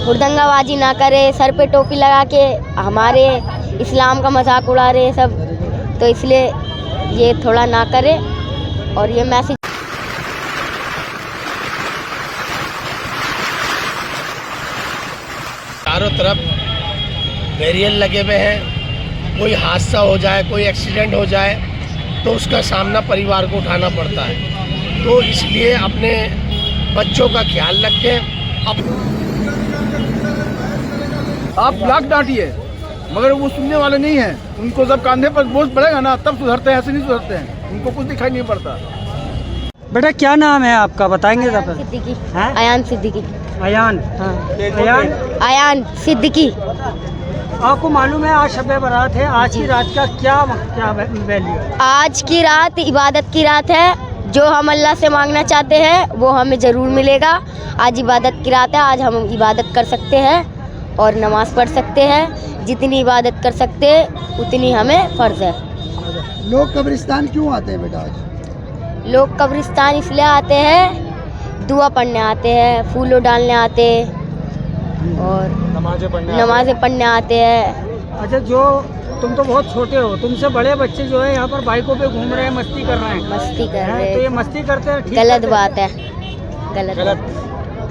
हुड़दंगाबाजी ना करे, सर पे टोपी लगा के हमारे इस्लाम का मजाक उड़ा रहे सब, तो इसलिए ये थोड़ा ना करे और ये मैसेज। चारों तरफ बैरियर लगे हुए हैं, कोई हादसा हो जाए, कोई एक्सीडेंट हो जाए तो उसका सामना परिवार को उठाना पड़ता है। तो इसलिए अपने बच्चों का ख्याल रखें। आप लाख डांटिए मगर वो सुनने वाले नहीं हैं। उनको जब कांधे पर बोझ पड़ेगा ना तब सुधरते हैं, ऐसे नहीं सुधरते हैं। उनको कुछ दिखाई नहीं पड़ता। बेटा क्या नाम है आपका, बताएंगे जरा? सिद्दीकी। हैं? अयान सिद्दीकी। अयान। हाँ, अयान सिद्दीकी। आपको मालूम है आज शब बारात है, आज की रात का क्या वैल्यू है? आज की रात इबादत की रात है। जो हम अल्लाह से मांगना चाहते हैं वो हमें ज़रूर मिलेगा। आज इबादत की रात है, आज हम इबादत कर सकते हैं और नमाज़ पढ़ सकते हैं। जितनी इबादत कर सकते हैं उतनी हमें फ़र्ज़ है। लोग कब्रिस्तान क्यों आते हैं बेटा आज? लोग कब्रिस्तान इसलिए आते हैं, दुआ पढ़ने आते हैं, फूलों डालने आते हैं और नमाज़ें पढ़ने आते हैं। अच्छा, जो तुम तो बहुत छोटे हो, तुमसे बड़े बच्चे जो है यहाँ पर बाइकों पे घूम रहे हैं, मस्ती कर रहे हैं। मस्ती कर रहे तो ये हैं, मस्ती करते हैं, ठीक गलत करते हैं? बात है, गलत।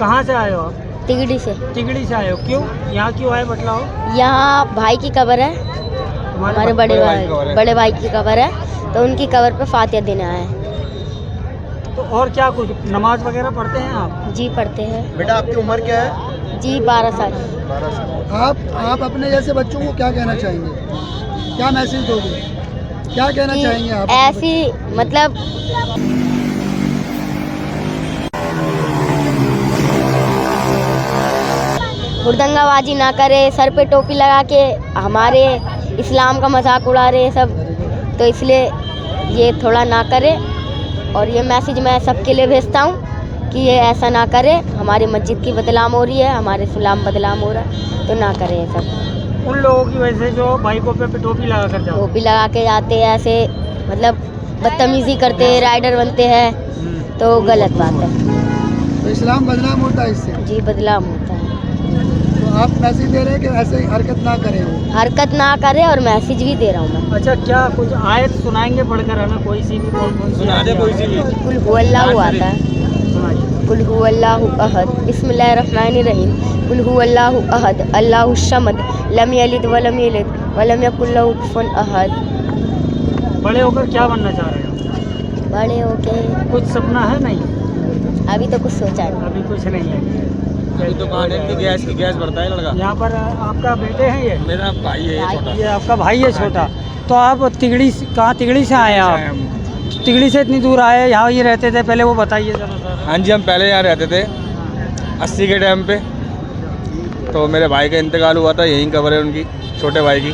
कहाँ से आए हो आप? तिगड़ी से। तिगड़ी से आए हो, क्यों यहाँ क्यों आए बतलाओ? यहाँ भाई की कब्र है, हमारे बड़े भाई की कब्र है, तो उनकी कब्र पे फातिहा देने आए हैं। तो और क्या कुछ नमाज वगैरह पढ़ते हैं आप? जी पढ़ते हैं। बेटा आपकी उम्र क्या है? जी 12 साल। 12 साल। आप अपने जैसे बच्चों को क्या कहना चाहेंगे? क्या मैसेज दोगे? क्या कहना चाहेंगे आप? ऐसी मतलब हुड़दंगाबाजी ना करे, सर पे टोपी लगा के हमारे इस्लाम का मजाक उड़ा रहे सब, तो इसलिए ये थोड़ा ना करे और ये मैसेज मैं सबके लिए भेजता हूँ कि ये ऐसा ना करे। हमारी मस्जिद की बदनाम हो रही है, हमारे इस्लाम बदनाम हो रहा है, तो ना करे ये सब। उन लोगों की वजह से जो बाइकों पे टोपी लगा कर जाओ, टोपी लगा के जाते हैं, ऐसे मतलब बदतमीजी करते हैं, राइडर बनते हैं, तो गलत बात है। तो इस्लाम बदनाम होता है इससे? जी बदनाम होता है। तो आप मैसेज दे रहे हैं कि ऐसे हरकत ना करें वो? हरकत ना करे और मैसेज भी दे रहा हूँ मैं। अच्छा, क्या कुछ आयत सुनाएंगे पढ़कर हमें? कोई सी भी सुना दे, कोई सी भी। कुल हुवल्लाहु आता है। कुल हुवल्लाहु अहद, बिस्मिल्लाहिर्रहमानिर्रहीम। कुल हुवल्लाहु अहद, अल्लाहु समद, लम यलिद वलम यूलद वलम यकुल लहू कुफुवन अहद। बड़े होकर क्या बनना चाह रहे हो? बड़े होके कुछ सपना है? नहीं, अभी तो कुछ सोचा नहीं। अभी कुछ नहीं है। दुकान है की गैस भरता है लड़का। यहाँ पर आपका बेटे हैं? ये मेरा भाई है छोटा। ये आपका भाई है छोटा। तो आप तिगड़ी तिगड़ी से आए हैं आप? तिगड़ी से इतनी दूर आए, यहाँ ये रहते थे पहले, वो बताइए जरा सर। हाँ जी, हम पहले यहाँ रहते थे 80 के टाइम पे। तो मेरे भाई का इंतकाल हुआ था, यहीं कब्र है उनकी, छोटे भाई की।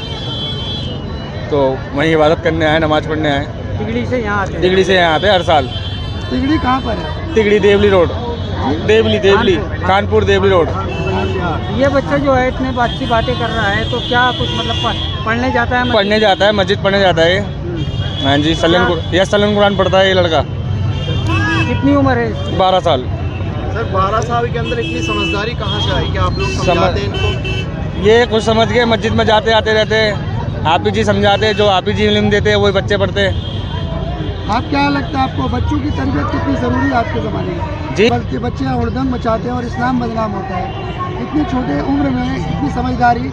तो वहीं इबादत करने आए, नमाज़ पढ़ने आए। तिगड़ी से यहाँ आते हैं? तिगड़ी से यहाँ आते हर साल। तिगड़ी कहाँ पर है? तिगड़ी देवली रोड, देवली कानपुर देवली रोड। ये बच्चा जो है इतने अच्छी बातें कर रहा है, तो क्या कुछ मतलब पढ़ने जाता है? पढ़ने जाता है, मस्जिद पढ़ने जाता है। हाँ जी, सलन कुरान पढ़ता है ये लड़का। कितनी उम्र है? 12 साल। सर 12 साल के अंदर इतनी समझदारी कहाँ से आई कि आप लोग समझाते हैं इनको? ये कुछ समझ के मस्जिद में जाते आते रहते हैं, आप ही जी समझाते हैं, जो आप ही जी इल्म देते हैं वही बच्चे पढ़ते हैं। आप क्या लगता है आपको बच्चों की तरबियत कितनी ज़रूरी है आज के ज़माने में? जी, बल्कि बच्चे हुड़दंग मचाते हैं और इस्लाम बदनाम होता है। इतनी छोटे उम्र में इतनी समझदारी,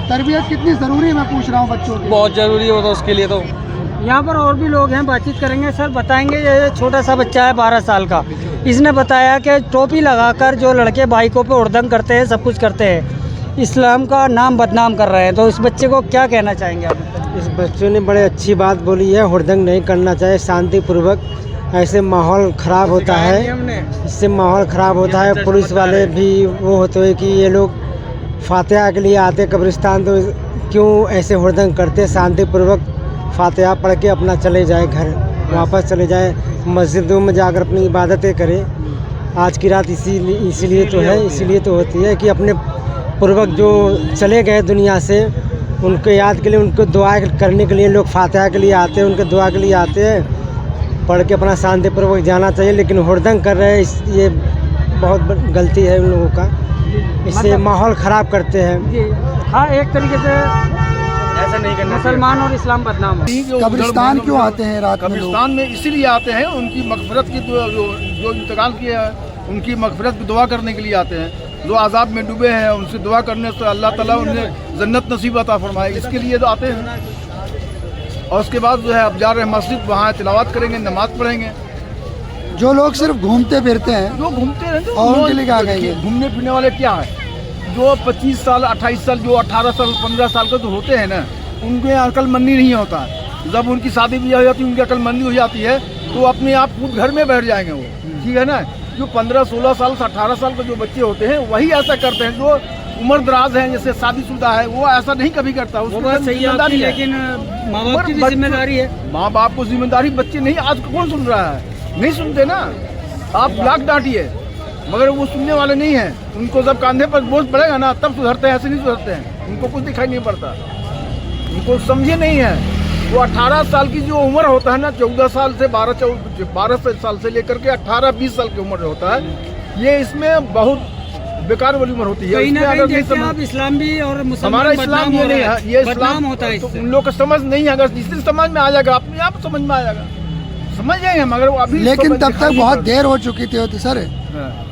तरबियत कितनी ज़रूरी है, मैं पूछ रहा हूँ बच्चों की। बहुत ज़रूरी है वो तो, उसके लिए तो। यहाँ पर और भी लोग हैं, बातचीत करेंगे। सर बताएंगे, ये छोटा सा बच्चा है 12 साल का, इसने बताया कि टोपी लगाकर जो लड़के बाइकों पे हुड़दंग करते हैं, सब कुछ करते हैं, इस्लाम का नाम बदनाम कर रहे हैं, तो इस बच्चे को क्या कहना चाहेंगे आप? इस बच्चों ने बड़े अच्छी बात बोली है, हुड़दंग नहीं करना चाहिए, शांतिपूर्वक। ऐसे माहौल ख़राब होता है, इससे माहौल ख़राब होता है। पुलिस वाले भी वो होते हैं कि ये लोग फातिहा के लिए आते कब्रिस्तान, तो क्यों ऐसे हुड़दंग करते? शांतिपूर्वक फातिहा पढ़ के अपना चले जाए, घर वापस चले जाए, मस्जिदों में जाकर अपनी इबादतें करें। आज की रात इसीलिए तो है, इसीलिए तो होती है कि अपने पूर्वज जो चले गए दुनिया से, उनको याद के लिए, उनको दुआ करने के लिए लोग फातिहा के लिए आते हैं, उनके दुआ के लिए आते हैं, पढ़ के अपना शांतिपूर्वक जाना चाहिए। लेकिन हुड़दंग कर रहे हैं, ये बहुत गलती है उन लोगों का। इससे माहौल ख़राब करते हैं। जी हाँ, एक तरीके से ऐसा नहीं करना मुसलमान और इस्लाम बदनाम हो। कब्रिस्तान क्यों आते हैं रात में लोग? कब्रिस्तान में इसीलिए आते हैं, उनकी मगफिरत की जो इंतकाल किया है उनकी मगफिरत की दुआ करने के लिए आते हैं। जो आज़ाब में डूबे हैं उनसे दुआ करने से अल्लाह ताला उन्हें जन्नत नसीब अता फरमाए, इसके लिए तो आते हैं। और उसके बाद जो है अब जा रहे हैं मस्जिद, वहाँ तिलावत करेंगे, नमाज पढ़ेंगे। जो लोग सिर्फ घूमते फिरते हैं जो घूमते हैं और उनके लिए क्या कहेंगे? घूमने फिरने वाले क्या है, जो 25 साल 28 साल, जो 18 साल 15 साल के जो होते हैं ना, उनके अक्लमंदी नहीं होता है। जब उनकी शादी भी हो जाती है, उनकी अक्लमंदी हो जाती है, तो अपने आप खुद घर में बैठ जाएंगे वो, ठीक है ना। जो 15-16 साल से 18 साल के जो बच्चे होते हैं वही ऐसा करते हैं। जो उम्र दराज है, जैसे शादीशुदा है, वो ऐसा नहीं कभी करता। वो बात सही है आपकी, लेकिन माँ बाप की भी जिम्मेदारी है। माँ बाप को जिम्मेदारी, बच्चे नहीं, आज कौन सुन रहा है, नहीं सुनते ना। आप लाख डांटिए मगर वो सुनने वाले नहीं हैं। उनको जब कांधे पर बोझ पड़ेगा ना तब सुधरते हैं, ऐसे नहीं सुधरते हैं। उनको कुछ दिखाई नहीं पड़ता, उनको समझे नहीं है। वो 18 साल की जो उम्र होता है ना, 14 साल से 12 साल से लेकर के 18-20 साल की उम्र होता है, ये इसमें बहुत बेकार वाली उम्र होती है। कहीं ना इसमें कहीं अगर देखते हैं आप, इस्लाम भी और मुसलमान हमारा इस्लाम ये नहीं है, ये इस्लाम बदनाम होता है तो इससे। उन लोग का समझ नहीं है। अगर जिस दिन समझ में आ जाएगा, अपने आप समझ में आ जाएगा, समझ जाएंगे। मगर वो अभी लेकिन तब तक बहुत देर हो चुकी थी होती सर,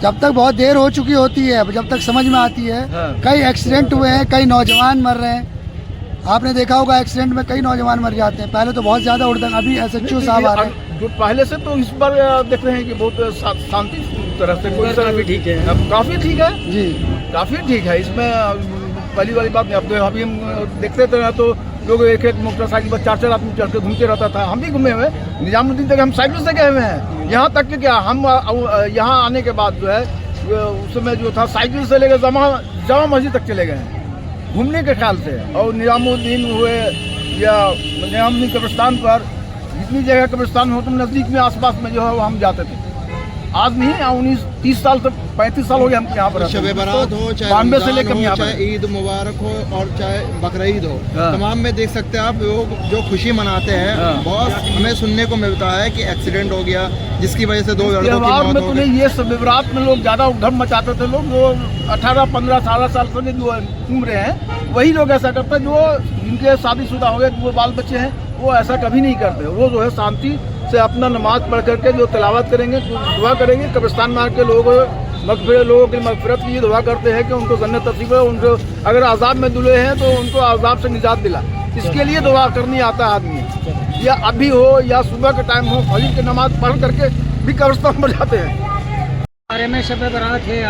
जब तक बहुत देर हो चुकी होती है, जब तक समझ में आती है। कई एक्सीडेंट हुए हैं, कई नौजवान मर रहे हैं। आपने देखा होगा एक्सीडेंट में कई नौजवान मर जाते हैं। पहले तो बहुत ज़्यादा उड़दंग, अभी SHO साहब आ रहे हैं जो पहले से, तो इस बार देख रहे हैं कि बहुत शांति तरह से, कोई तरह भी ठीक है, अब काफ़ी ठीक है जी, काफ़ी ठीक है। इसमें पहली वाली बात नहीं। अब तो अभी हम देखते थे ना, तो लोग एक मोटरसाइकिल पर 4-4 आदमी चढ़ के घूमते रहता था। हम भी घूमे हुए, निजामुद्दीन तक हम साइकिल से गए हुए हैं। यहाँ तक कि क्या हम यहाँ आने के बाद जो है, उस समय जो था साइकिल से लेकर जामा मस्जिद तक चले गए हैं घूमने के ख्याल से। और निजामुद्दीन हुए या निजामुद्दीन कब्रिस्तान पर, जितनी जगह कब्रिस्तान हो, तुम नज़दीक में आसपास में जो है वो हम जाते थे। आज नहीं, 19-30 साल से 35 साल हो गए हम यहाँ पर। शब बारात हो, चाहे 92 से रमजान लेकर हो, यहाँ पर, चाहे ईद मुबारक हो और चाहे बकरीद हो, हाँ। तमाम में देख सकते हैं आप लोग जो खुशी मनाते हैं। हाँ। बहुत हमें सुनने को मिलता है कि एक्सीडेंट हो गया जिसकी वजह से 2 लड़कों की त्योहार मौत में हो तो गई। नहीं, ये सब विराट में लोग ज़्यादा उधम मचाते थे। लोग जो 18-15-16 साल से जो उम्र हैं, वही लोग ऐसा करते हैं। जो जिनके शादीशुदा हो गए, वो बाल बच्चे हैं, वो ऐसा कभी नहीं करते। वो जो है शांति से अपना नमाज पढ़ करके जो तिलावत करेंगे, दुआ करेंगे। कब्रिस्तान में आके लोग लोगों की मगफिरत की दुआ करते हैं कि उनको जन्नत नसीब है। उनको अगर अजाब में दुले हैं तो उनको अजाब से निजात दिला, इसके लिए दुआ करनी आता है आदमी। या अभी हो या सुबह के टाइम हो, फजर की नमाज पढ़ करके भी कब्रिस्तान पर जाते हैं। बारे में शब बारात है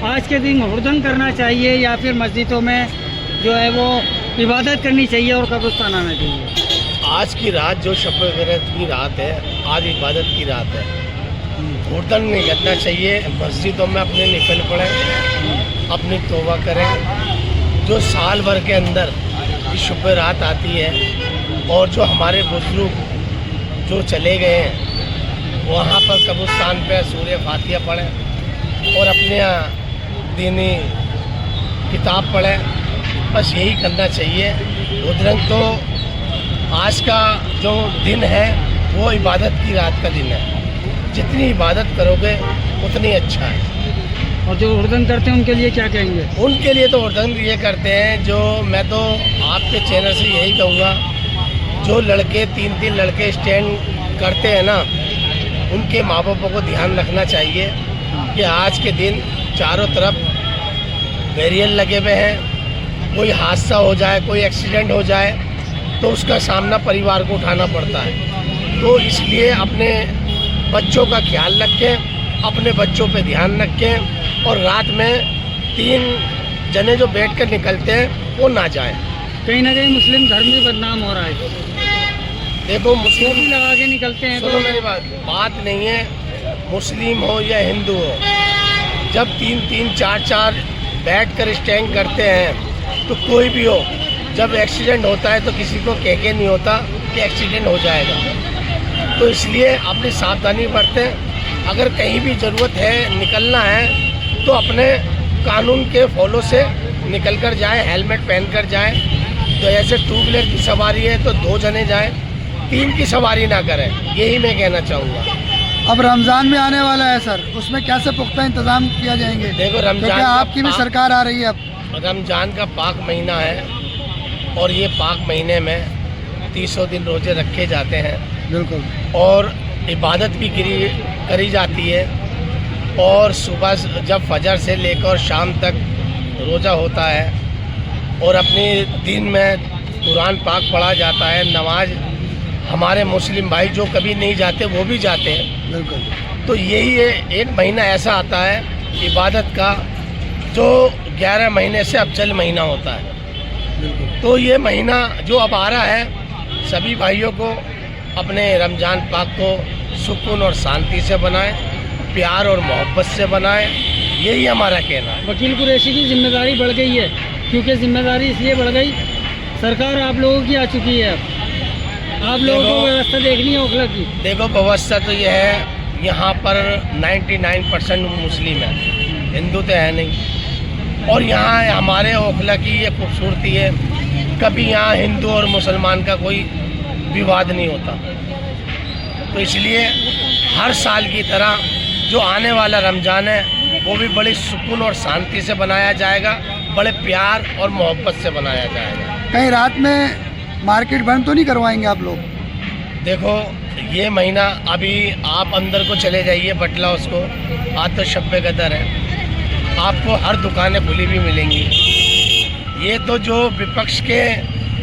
आज के दिन हुड़दंग करना चाहिए या फिर मस्जिदों में जो है वो इबादत करनी चाहिए और कब्रिस्तान आना चाहिए? आज की रात जो शब बरात की रात है, आज इबादत की रात है। हुड़दंग नहीं करना चाहिए। मस्जिदों में अपने निकल पड़े, अपनी तौबा करें। जो साल भर के अंदर शब रात आती है और जो हमारे बुजुर्ग जो चले गए हैं, वहाँ पर कब्रिस्तान पे सूर्य फातिहा पढ़ें और अपने दीनी किताब पढ़ें। बस यही करना चाहिए। हुड़दंग तो आज का जो दिन है वो इबादत की रात का दिन है। जितनी इबादत करोगे उतनी अच्छा है। और जो हुड़दंग करते हैं उनके लिए क्या कहेंगे? उनके लिए तो हुड़दंग ये करते हैं, जो मैं तो आपके चैनल से यही कहूँगा, जो लड़के 3-3 लड़के स्टैंड करते हैं ना, उनके माँ बापों को ध्यान रखना चाहिए कि आज के दिन चारों तरफ बैरियर लगे हुए हैं। कोई हादसा हो जाए, कोई एक्सीडेंट हो जाए तो उसका सामना परिवार को उठाना पड़ता है। तो इसलिए अपने बच्चों का ख्याल रखें, अपने बच्चों पे ध्यान रखें और रात में 3 जने जो बैठ कर निकलते हैं वो ना जाएं। कहीं ना कहीं मुस्लिम धर्म भी बदनाम हो रहा है। देखो, मुस्लिम टोपी लगा के निकलते हैं सुनो मेरी बात नहीं है, मुस्लिम हो या हिंदू हो, जब 3-3 4-4 बैठ कर स्टैंड करते हैं तो कोई भी हो, जब एक्सीडेंट होता है तो किसी को कह के नहीं होता कि एक्सीडेंट हो जाएगा। तो इसलिए अपनी सावधानी बरतें। अगर कहीं भी ज़रूरत है, निकलना है, तो अपने कानून के फॉलो से निकल कर जाएँ, हेलमेट पहन कर जाएँ। तो ऐसे 2 व्हीलर की सवारी है तो 2 जने जाएँ, 3 की सवारी ना करें, यही मैं कहना चाहूँगा। अब रमज़ान में आने वाला है सर, उसमें कैसे पुख्ता इंतजाम किया जाएंगे? देखो रमजान क्योंकि आपकी भी सरकार आ रही है अब। रमजान का पाक महीना है और ये पाक महीने में 300 दिन रोजे रखे जाते हैं बिल्कुल। और इबादत भी करी जाती है। और सुबह जब फजर से लेकर शाम तक रोज़ा होता है और अपने दिन में कुरान पाक पढ़ा जाता है। नमाज हमारे मुस्लिम भाई जो कभी नहीं जाते वो भी जाते हैं। बिल्कुल। तो यही एक महीना ऐसा आता है इबादत का जो 11 महीने से अफजल महीना होता है। तो ये महीना जो अब आ रहा है, सभी भाइयों को अपने रमज़ान पाक को सुकून और शांति से बनाएं, प्यार और मोहब्बत से बनाएं, यही हमारा कहना है। वकील कुरैशी की जिम्मेदारी बढ़ गई है, क्योंकि जिम्मेदारी इसलिए बढ़ गई, सरकार आप लोगों की आ चुकी है। आप लोगों को व्यवस्था देखनी है ओखला की। देखो व्यवस्था तो ये है, यहाँ पर 99% मुस्लिम है, हिंदू तो है नहीं। और यहाँ हमारे ओखला की ये खूबसूरती है, कभी यहाँ हिंदू और मुसलमान का कोई विवाद नहीं होता। तो इसलिए हर साल की तरह जो आने वाला रमज़ान है वो भी बड़ी सुकून और शांति से बनाया जाएगा, बड़े प्यार और मोहब्बत से बनाया जाएगा। कहीं रात में मार्केट बंद तो नहीं करवाएंगे आप लोग? देखो ये महीना अभी आप अंदर को चले जाइए बटला उसको, आज तो शब्बे कदर है, आपको हर दुकानें खुली भी मिलेंगी। ये तो जो विपक्ष के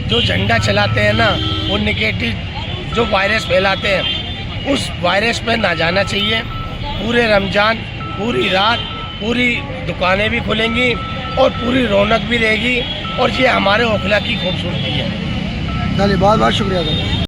जो झंडा चलाते हैं ना, वो निगेटिव जो वायरस फैलाते हैं, उस वायरस पे ना जाना चाहिए। पूरे रमज़ान पूरी रात पूरी दुकानें भी खुलेंगी और पूरी रौनक भी रहेगी, और ये हमारे ओखला की खूबसूरती है। चलिए बहुत बहुत शुक्रिया सर।